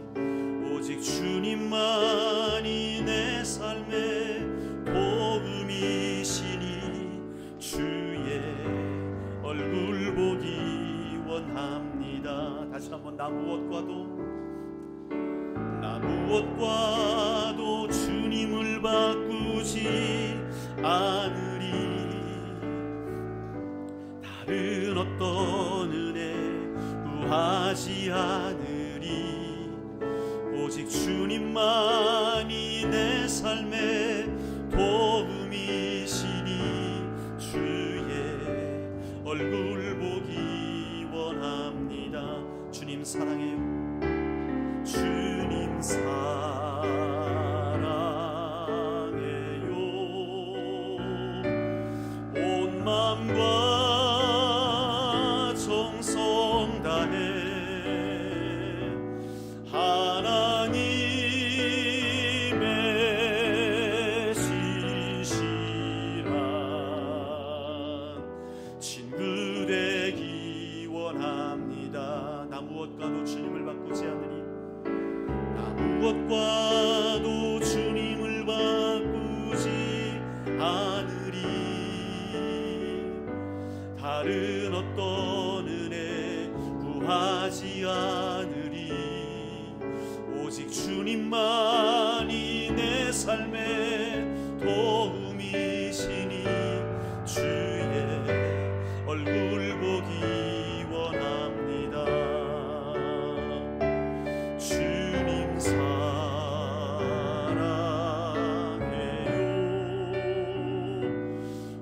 오직 주님만이 내 삶의 도움이시니 주의 얼굴 보기 원합니다. 다시 한번 나 무엇과도 주님을 바꾸지 않으리, 다른 어떤 은혜 구하지 않으리, 오직 주님만이 내 삶의 도움이시니 주의 얼굴 보기 원합니다. 주님 사랑해요. 주님 사랑해요. 온 마음과 정성 다해 하나님의 신실한 친구 되기 원합니다. 나 무엇과도 주님을 바꾸지 않으니, 나 무엇과도 주님을 바꾸지 않으리, 다른 어떤 은혜 구하지 않으리, 오직 주님만이 내 삶의 도움이시니 주의 얼굴 보기 원합니다. 주님 사랑해요.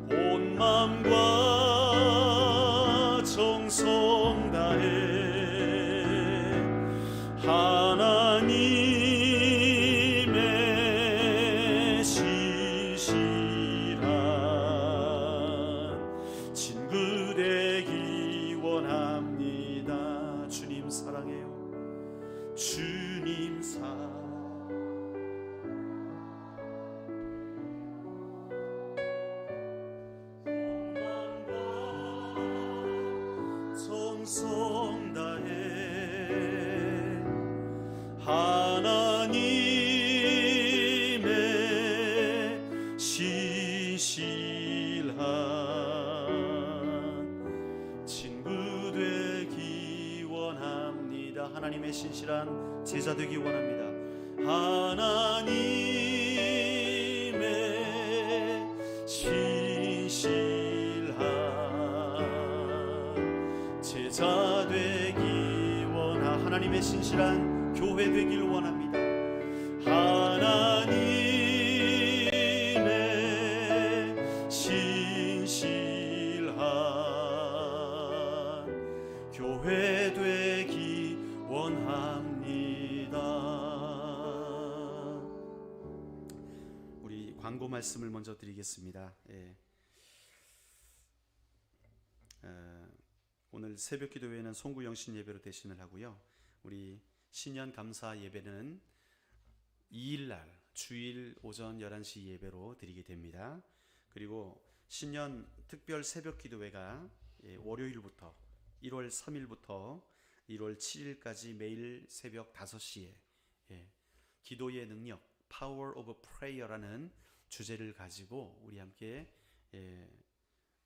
온 마음과 정성 다해 하나님의 신실한 친구 되기 원합니다. 주님 사랑해요. 주님 정성 다해 하나님의 신실한 친구 되기 원합니다. 하나님의 신실한 제자 되기 원합니다. 하나님의 신실한 하나님의 신실한 교회 되길 원합니다. 하나님의 신실한 교회 되기 원합니다. 우리 광고 말씀을 먼저 드리겠습니다. 오늘 새벽 기도회는 송구영신 예배로 대신을 하고요. 우리 신년 감사 예배는 2일날 주일 오전 11시 예배로 드리게 됩니다. 그리고 신년 특별 새벽 기도회가 월요일부터 1월 3일부터 1월 7일까지 매일 새벽 5시에 기도의 능력 Power of Prayer라는 주제를 가지고 우리 함께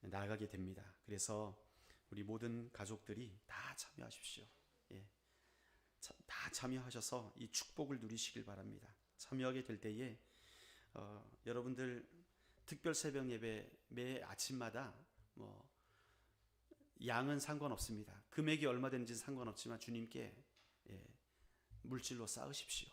나아가게 됩니다. 그래서 우리 모든 가족들이 다 참여하십시오. 다 참여하셔서 이 축복을 누리시길 바랍니다. 참여하게 될 때에 여러분들 특별 새벽 예배 매 아침마다 양은 상관없습니다. 금액이 얼마 되는지 상관없지만 주님께 물질로 쌓으십시오.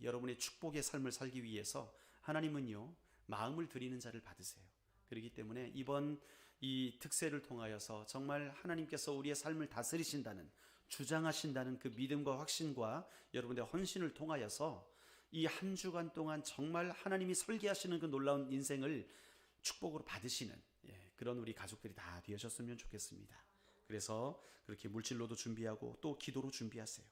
여러분의 축복의 삶을 살기 위해서 하나님은요 마음을 드리는 자를 받으세요. 그렇기 때문에 이번 이 특세를 통하여서 정말 하나님께서 우리의 삶을 다스리신다는, 주장하신다는 그 믿음과 확신과 여러분의 헌신을 통하여서 이 한 주간 동안 정말 하나님이 설계하시는 그 놀라운 인생을 축복으로 받으시는 그런 우리 가족들이 다 되셨으면 좋겠습니다. 그래서 그렇게 물질로도 준비하고 또 기도로 준비하세요.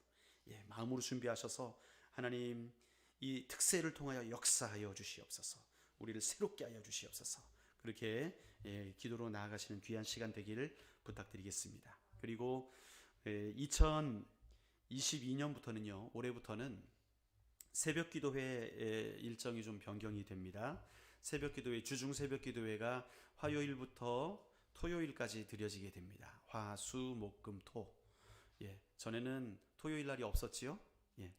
마음으로 준비하셔서 하나님 이 특세를 통하여 역사하여 주시옵소서. 우리를 새롭게 하여 주시옵소서. 그렇게 기도로 나아가시는 귀한 시간 되기를 부탁드리겠습니다. 그리고 2022년부터는요, 올해부터는 새벽 기도회 일정이 좀 변경이 됩니다. 새벽 기도회, 주중 새벽 기도회가 화요일부터 토요일까지 드려지게 됩니다. 화, 수, 목, 금, 토. 전에는 토요일 날이 없었지요.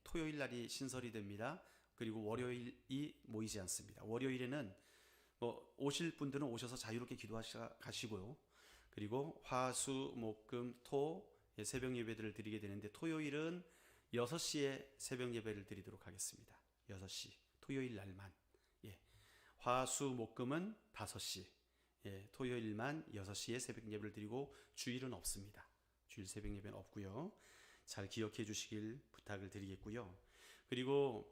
토요일 날이 신설이 됩니다. 그리고 월요일이 모이지 않습니다. 월요일에는 오실 분들은 오셔서 자유롭게 기도하시고요. 그리고 화, 수, 목, 금, 토 새벽 예배들을 드리게 되는데 토요일은 6시에 새벽 예배를 드리도록 하겠습니다. 6시 토요일 날만. 화, 수, 목, 금은 5시. 토요일만 6시에 새벽 예배를 드리고 주일은 없습니다. 주일 새벽 예배는 없고요. 잘 기억해 주시길 부탁을 드리겠고요. 그리고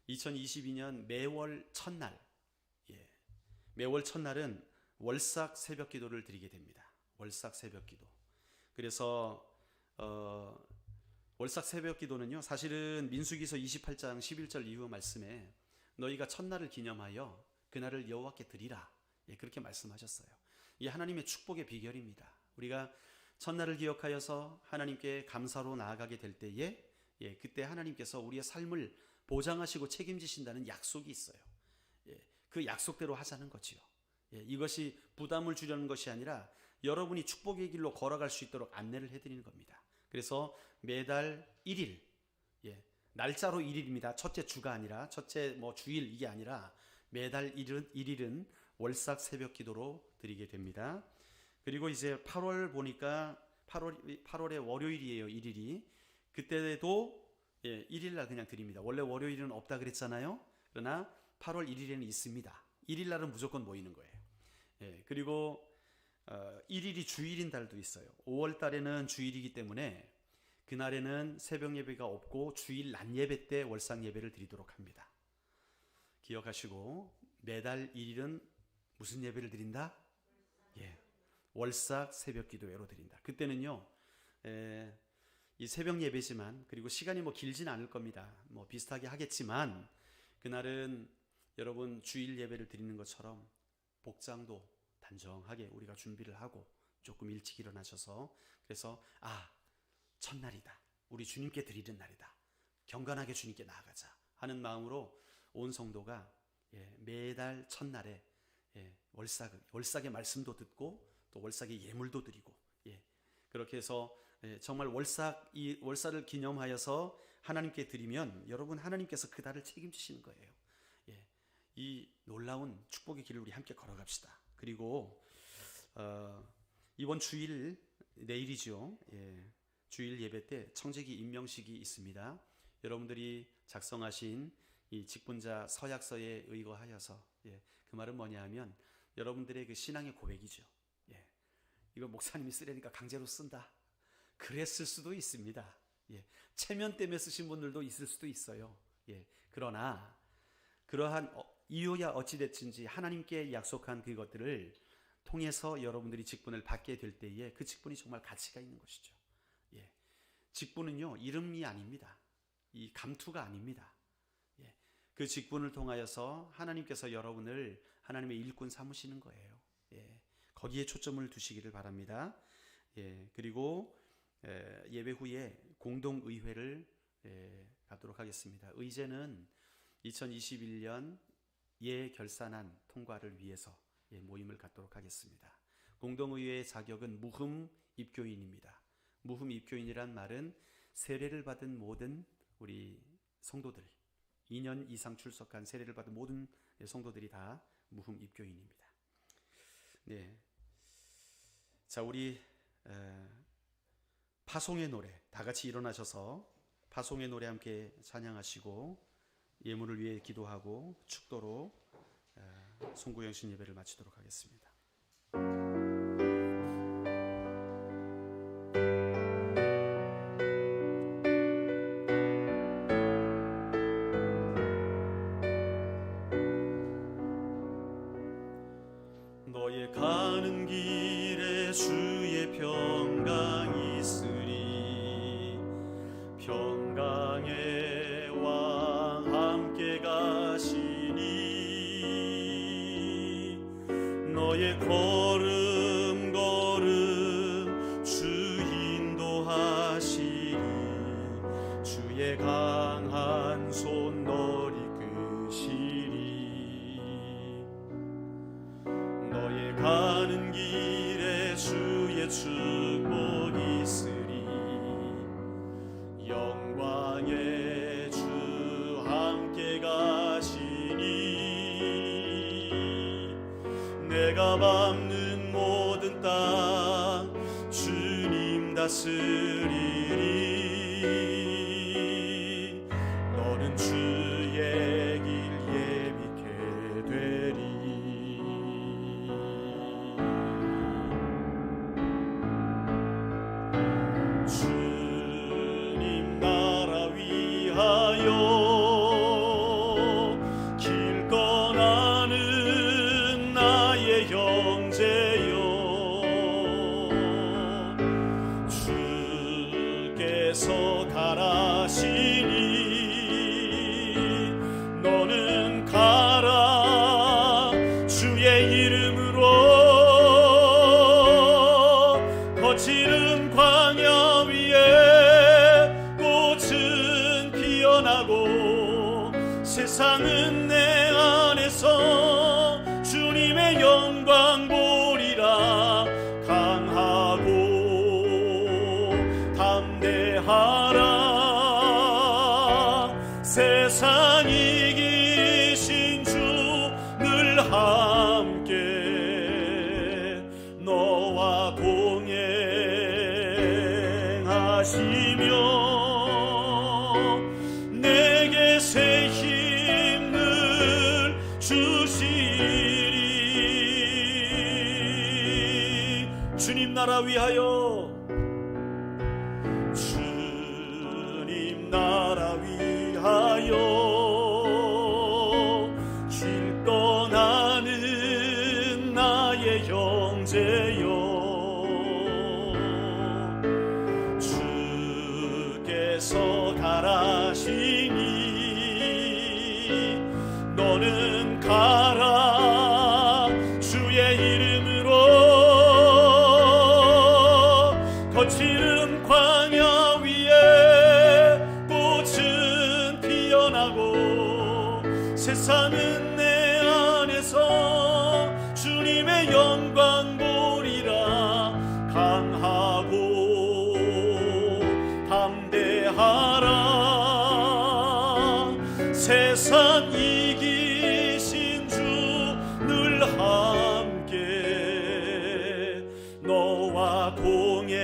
2022년 매월 첫날, 매월 첫날은 월삭 새벽 기도를 드리게 됩니다. 월삭 새벽 기도. 그래서 월삭 새벽 기도는요, 사실은 민수기서 28장 11절 이후 말씀에 너희가 첫날을 기념하여 그날을 여호와께 드리라, 그렇게 말씀하셨어요. 이 하나님의 축복의 비결입니다. 우리가 첫날을 기억하여서 하나님께 감사로 나아가게 될 때에 그때 하나님께서 우리의 삶을 보장하시고 책임지신다는 약속이 있어요. 그 약속대로 하자는 거지요. 이것이 부담을 주려는 것이 아니라 여러분이 축복의 길로 걸어갈 수 있도록 안내를 해드리는 겁니다. 그래서 매달 1일, 날짜로 1일입니다. 첫째 주가 아니라 첫째 주일 이게 아니라 매달 1일은 월삭 새벽 기도로 드리게 됩니다. 그리고 이제 8월 보니까 8월의 월요일이에요. 1일이. 그때도 1일 날 그냥 드립니다. 원래 월요일은 없다 그랬잖아요. 그러나 8월 1일에는 있습니다. 1일 날은 무조건 모이는 거예요. 그리고 1일이 주일인 달도 있어요. 5월 달에는 주일이기 때문에 그날에는 새벽 예배가 없고 주일 낮 예배 때 월삭 예배를 드리도록 합니다. 기억하시고 매달 1일은 무슨 예배를 드린다? 월삭 새벽 기도회로 드린다. 그때는요, 이 새벽 예배지만, 그리고 시간이 길진 않을 겁니다. 비슷하게 하겠지만 그날은 여러분 주일 예배를 드리는 것처럼 복장도 단정하게 우리가 준비를 하고 조금 일찍 일어나셔서, 그래서 첫날이다, 우리 주님께 드리는 날이다, 경건하게 주님께 나아가자 하는 마음으로 온 성도가 매달 첫날에 월삭의 말씀도 듣고 또 월삭의 예물도 드리고, 그렇게 해서 정말 월삭을 기념하여서 하나님께 드리면 여러분 하나님께서 그 달을 책임지시는 거예요. 이 놀라운 축복의 길을 우리 함께 걸어갑시다. 그리고 이번 주일 내일이죠. 주일 예배 때 청지기 임명식이 있습니다. 여러분들이 작성하신 이 직분자 서약서에 의거하여서 그 말은 뭐냐 하면 여러분들의 그 신앙의 고백이죠. 이거 목사님이 쓰려니까 강제로 쓴다. 그랬을 수도 있습니다. 체면 때문에 쓰신 분들도 있을 수도 있어요. 그러나 그러한 이유야 어찌됐든지 하나님께 약속한 그것들을 통해서 여러분들이 직분을 받게 될 때에 그 직분이 정말 가치가 있는 것이죠. 직분은요 이름이 아닙니다. 이 감투가 아닙니다. 그 직분을 통하여서 하나님께서 여러분을 하나님의 일꾼 삼으시는 거예요. 거기에 초점을 두시기를 바랍니다. 그리고 예배 후에 공동의회를 갖도록 하겠습니다. 의제는 2021년 예결산안 통과를 위해서 모임을 갖도록 하겠습니다. 공동의회의 자격은 무흠 입교인입니다. 무흠 입교인이란 말은 세례를 받은 모든 우리 성도들, 2년 이상 출석한 세례를 받은 모든 성도들이 다 무흠 입교인입니다. 자, 우리 파송의 노래 다 같이 일어나셔서 파송의 노래 함께 찬양하시고 예물을 위해 기도하고 축도로 송구영신 예배를 마치도록 하겠습니다. 너의 가는 길에 주의 평강이 있으리 평강의 왕 함께 가시니 너의 걸음 걸음 주 인도하시니 주의 강한 손 널 이끄시리 너의 가는 길에 주의 축복이 있으리 영광의 주 함께 가시니 내가 밟는 모든 땅 주님 다스리리 너는 주의 길 예비케 되리 주님 나라 위하여 길 떠나는 나의 형제여 주께서 가라시니 너는 가라 주의 이름으로 거칠은 광야 위에 꽃은 피어나고 세상은 내 안에서 주님의 영광 보리라 강하고 담대하라 세상 이기신 주 늘 함께 너와 동행하시며 내게 새 힘을 주시리 주님 나라 위하여 주님 나라 위하여 길 떠나는 나의 형제여 주께서 가라시니 너는 가라 주의 이름으로 거칠은 광야 위에 꽃은 피어나고 세상은 내 안에서 주님의 영광 보리라 강하고 담대하라 세상 이기신 주 늘 함께 너와 동행하시며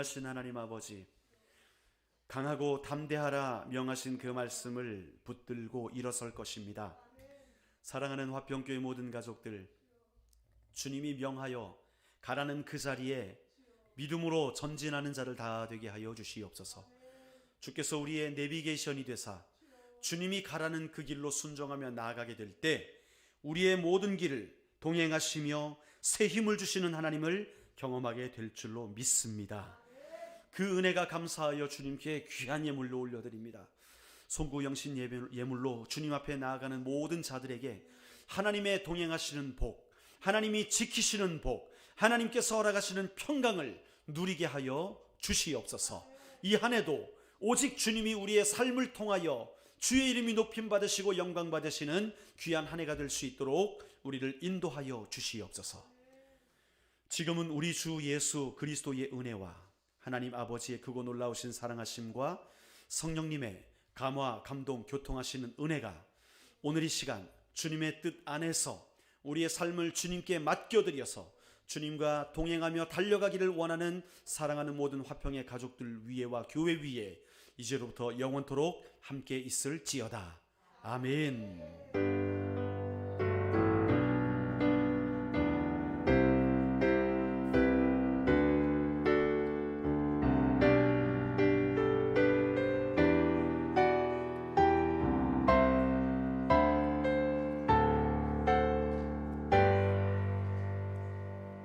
전능하신 하나님 아버지, 강하고 담대하라 명하신 그 말씀을 붙들고 일어설 것입니다. 사랑하는 화평교회 모든 가족들, 주님이 명하여 가라는 그 자리에 믿음으로 전진하는 자를 다 되게 하여 주시옵소서. 주께서 우리의 내비게이션이 되사 주님이 가라는 그 길로 순종하며 나아가게 될 때 우리의 모든 길을 동행하시며 새 힘을 주시는 하나님을 경험하게 될 줄로 믿습니다. 그 은혜가 감사하여 주님께 귀한 예물로 올려드립니다. 송구영신 예물로 주님 앞에 나아가는 모든 자들에게 하나님의 동행하시는 복, 하나님이 지키시는 복, 하나님께서 허락하시는 평강을 누리게 하여 주시옵소서. 이 한 해도 오직 주님이 우리의 삶을 통하여 주의 이름이 높임 받으시고 영광 받으시는 귀한 한 해가 될 수 있도록 우리를 인도하여 주시옵소서. 지금은 우리 주 예수 그리스도의 은혜와 하나님 아버지의 크고 놀라우신 사랑하심과 성령님의 감화, 감동, 교통하시는 은혜가 오늘 이 시간 주님의 뜻 안에서 우리의 삶을 주님께 맡겨드려서 주님과 동행하며 달려가기를 원하는 사랑하는 모든 화평의 가족들 위에와 교회 위에 이제로부터 영원토록 함께 있을지어다. 아멘.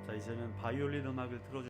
자, 이제는 바이올린 음악을 틀어주